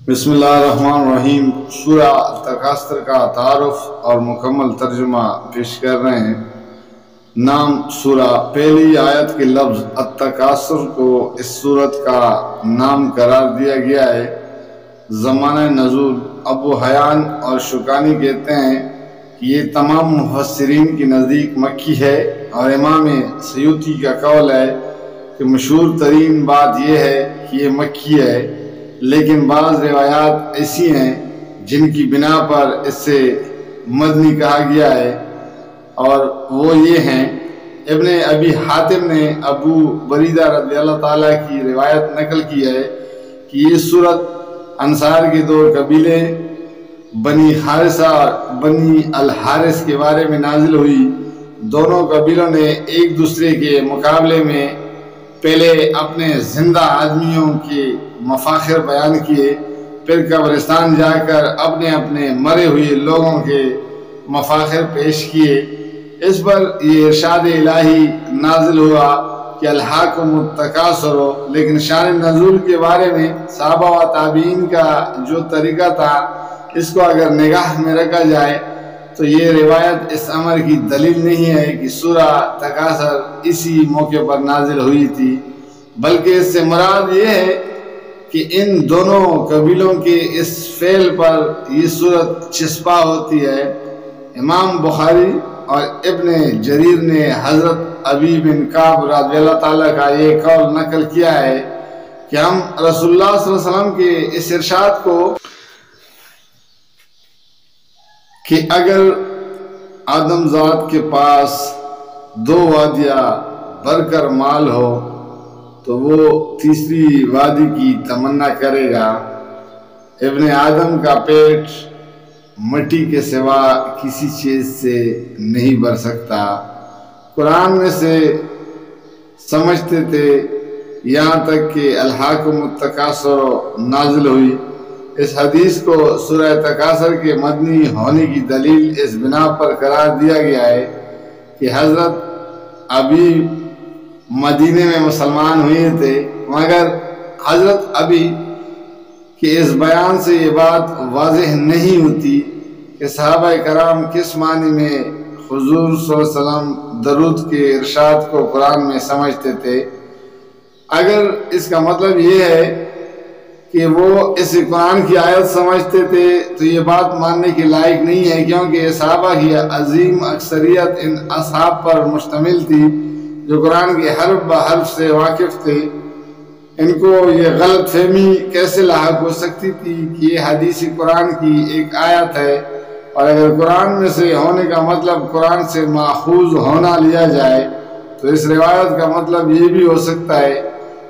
بسم اللہ الرحمن الرحیم۔ سورہ التکاثر کا تعارف اور مکمل ترجمہ پیش کر رہے ہیں۔ نام سورہ، پہلی آیت کے لفظ التکاثر کو اس سورت کا نام قرار دیا گیا ہے۔ زمانہ نزول، ابو حیان اور شوکانی کہتے ہیں کہ یہ تمام مفسرین کے نزدیک مکی ہے، اور امام سیوطی کا قول ہے کہ مشہور ترین بات یہ ہے کہ یہ مکی ہے، لیکن بعض روایات ایسی ہیں جن کی بنا پر اس سے مدنی کہا گیا ہے، اور وہ یہ ہیں: ابن ابی حاتم نے ابو بریدہ رضی اللہ تعالیٰ کی روایت نقل کی ہے کہ یہ سورت انصار کے دو قبیلے بنی حارثہ اور بنی الحارث کے بارے میں نازل ہوئی۔ دونوں قبیلوں نے ایک دوسرے کے مقابلے میں پہلے اپنے زندہ آدمیوں کے مفاخر بیان کیے، پھر قبرستان جا کر اپنے اپنے مرے ہوئے لوگوں کے مفاخر پیش کیے۔ اس پر یہ ارشاد الہی نازل ہوا کہ الہاکم التکاثر، لیکن شان نزول کے بارے میں صحابہ و تابعین کا جو طریقہ تھا، اس کو اگر نگاہ میں رکھا جائے تو یہ روایت اس امر کی دلیل نہیں ہے کہ سورہ تکاثر اسی موقع پر نازل ہوئی تھی، بلکہ اس سے مراد یہ ہے کہ ان دونوں قبیلوں کے اس فعل پر یہ سورت چسپاں ہوتی ہے۔ امام بخاری اور ابن جریر نے حضرت ابی بن کعب رضی اللہ تعالیٰ کا یہ قول نقل کیا ہے کہ ہم رسول اللہ صلی اللہ علیہ وسلم کے اس ارشاد کو کہ اگر آدم ذات کے پاس دو وادیاں بھر کر مال ہو تو وہ تیسری وادی کی تمنا کرے گا۔ ابن آدم کا پیٹ مٹی کے سوا کسی چیز سے نہیں بھر سکتا۔ قرآن میں سے سمجھتے تھے یہاں تک کہ الہاکم التکاثر نازل ہوئی۔ اس حدیث کو سورہ تکاثر کے مدنی ہونے کی دلیل اس بنا پر قرار دیا گیا ہے کہ حضرت ابی مدینے میں مسلمان ہوئے تھے، مگر حضرت ابی کے اس بیان سے یہ بات واضح نہیں ہوتی کہ صحابہ کرام کس معنی میں حضور صلی اللہ علیہ وسلم درود کے ارشاد کو قرآن میں سمجھتے تھے۔ اگر اس کا مطلب یہ ہے کہ وہ اس قرآن کی آیت سمجھتے تھے تو یہ بات ماننے کے لائق نہیں ہے، کیونکہ صحابہ کی عظیم اکثریت ان اصحاب پر مشتمل تھی جو قرآن کے حرف بحرف سے واقف تھے۔ ان کو یہ غلط فہمی کیسے لاحق ہو سکتی تھی کہ یہ حدیث قرآن کی ایک آیت ہے، اور اگر قرآن میں سے ہونے کا مطلب قرآن سے ماخوذ ہونا لیا جائے تو اس روایت کا مطلب یہ بھی ہو سکتا ہے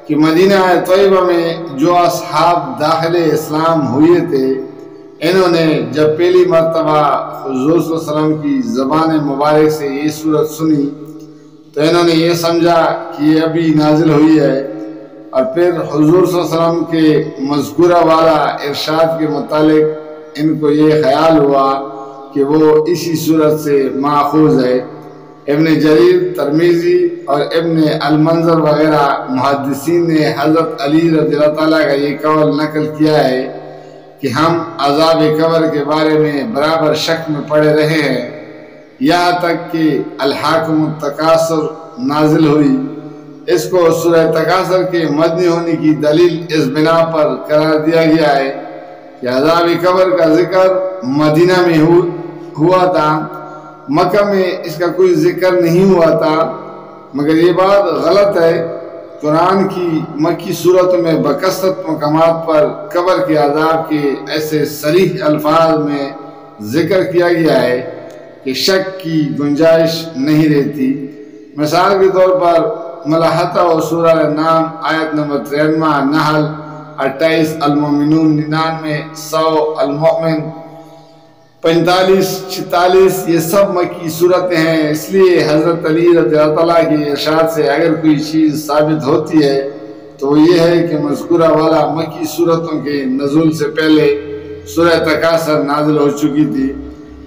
کہ مدینہ طیبہ میں جو اصحاب داخل اسلام ہوئے تھے، انہوں نے جب پہلی مرتبہ حضور صلی اللہ علیہ وسلم کی زبان مبارک سے یہ سورت سنی تو انہوں نے یہ سمجھا کہ یہ ابھی نازل ہوئی ہے، اور پھر حضور صلی اللہ علیہ وسلم کے مذکورہ والا ارشاد کے متعلق ان کو یہ خیال ہوا کہ وہ اسی سورت سے ماخوذ ہے۔ ابن جریر، ترمذی اور ابن المنذر وغیرہ محدثین نے حضرت علی رضی اللہ تعالیٰ کا یہ قول نقل کیا ہے کہ ہم عذاب قبر کے بارے میں برابر شک میں پڑے رہے ہیں یہاں تک کہ الہاکم التکاثر نازل ہوئی۔ اس کو سورہ تکاثر کے مدنی ہونے کی دلیل اس بنا پر قرار دیا گیا ہے کہ عذاب قبر کا ذکر مدینہ میں ہوا تھا، مکہ میں اس کا کوئی ذکر نہیں ہوا تھا، مگر یہ بات غلط ہے۔ قرآن کی مکی صورتوں میں بکثرت مقامات پر قبر کے عذاب کے ایسے صریح الفاظ میں ذکر کیا گیا ہے کہ شک کی گنجائش نہیں رہتی۔ مثال کے طور پر ملاحطہ و سورہ نام آیت نمبر 93، نحل 28، المومنون 99، 100، المؤمن 45، 46، یہ سب مکی صورتیں ہیں۔ اس لیے حضرت علی رضی اللہ تعالیٰ کے ارشاد سے اگر کوئی چیز ثابت ہوتی ہے تو وہ یہ ہے کہ مذکورہ والا مکی صورتوں کے نزول سے پہلے سورہ تکاثر نازل ہو چکی تھی،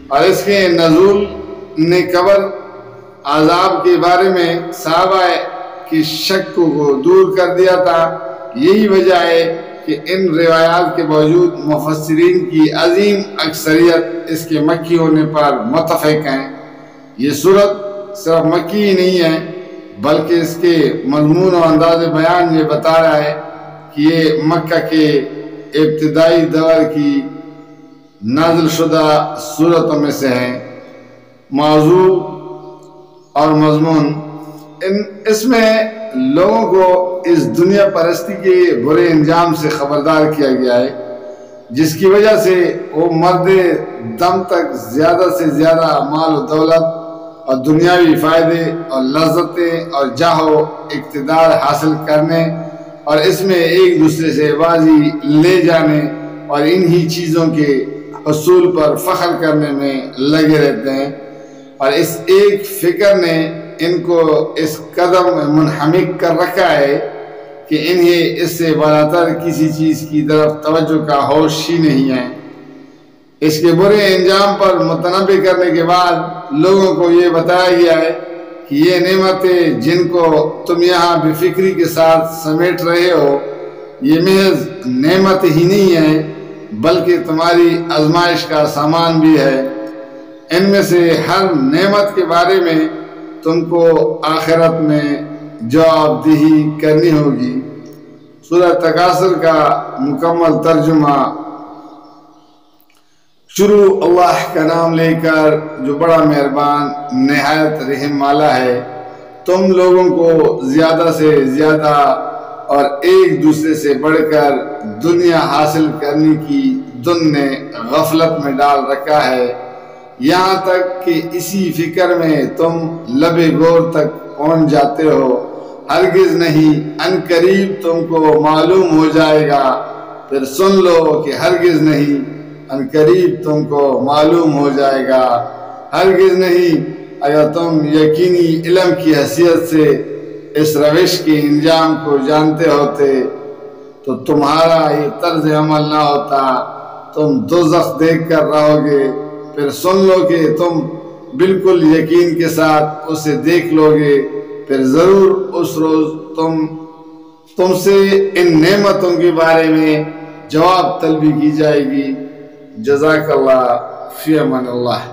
اور اس کے نزول نے قبر عذاب کے بارے میں صحابہ کی شک کو دور کر دیا تھا۔ یہی وجہ ہے کہ ان روایات کے باوجود مفسرین کی عظیم اکثریت اس کے مکی ہونے پر متفق ہیں۔ یہ صورت صرف مکی ہی نہیں ہے بلکہ اس کے مضمون و انداز بیان یہ بتا رہا ہے کہ یہ مکہ کے ابتدائی دور کی نازل شدہ صورتوں میں سے ہیں۔ موضوع اور مضمون اس میں لوگوں کو اس دنیا پرستی کے برے انجام سے خبردار کیا گیا ہے، جس کی وجہ سے وہ مرد دم تک زیادہ سے زیادہ مال و دولت اور دنیاوی فائدے اور لذتیں اور جاہ و اقتدار حاصل کرنے اور اس میں ایک دوسرے سے بازی لے جانے اور انہی چیزوں کے حصول پر فخر کرنے میں لگے رہتے ہیں، اور اس ایک فکر نے ان کو اس قدر میں منہمک کر رکھا ہے کہ انہیں اس سے بالاتر کسی چیز کی طرف توجہ کا ہوش ہی نہیں ہے۔ اس کے برے انجام پر متنبہ کرنے کے بعد لوگوں کو یہ بتایا گیا ہے کہ یہ نعمتیں جن کو تم یہاں بے فکری کے ساتھ سمیٹ رہے ہو، یہ محض نعمت ہی نہیں ہے بلکہ تمہاری آزمائش کا سامان بھی ہے۔ ان میں سے ہر نعمت کے بارے میں تم کو آخرت میں جواب دہی کرنی ہوگی۔ سورہ تکاثر کا مکمل ترجمہ۔ شروع اللہ کا نام لے کر جو بڑا مہربان نہایت رحم والا ہے۔ تم لوگوں کو زیادہ سے زیادہ اور ایک دوسرے سے بڑھ کر دنیا حاصل کرنے کی دن نے غفلت میں ڈال رکھا ہے، یہاں تک کہ اسی فکر میں تم لب گور تک پہنچ جاتے ہو۔ ہرگز نہیں، ان قریب تم کو معلوم ہو جائے گا۔ پھر سن لو کہ ہرگز نہیں، ان قریب تم کو معلوم ہو جائے گا۔ ہرگز نہیں، اگر تم یقینی علم کی حیثیت سے اس روش کے انجام کو جانتے ہوتے تو تمہارا یہ طرز عمل نہ ہوتا، تم دوزخ دیکھ کر رہو گے۔ پھر سن لو کہ تم بالکل یقین کے ساتھ اسے دیکھ لو گے، پھر ضرور اس روز تم سے ان نعمتوں کے بارے میں جواب طلبی کی جائے گی۔ جزاک اللہ، فی امان اللہ۔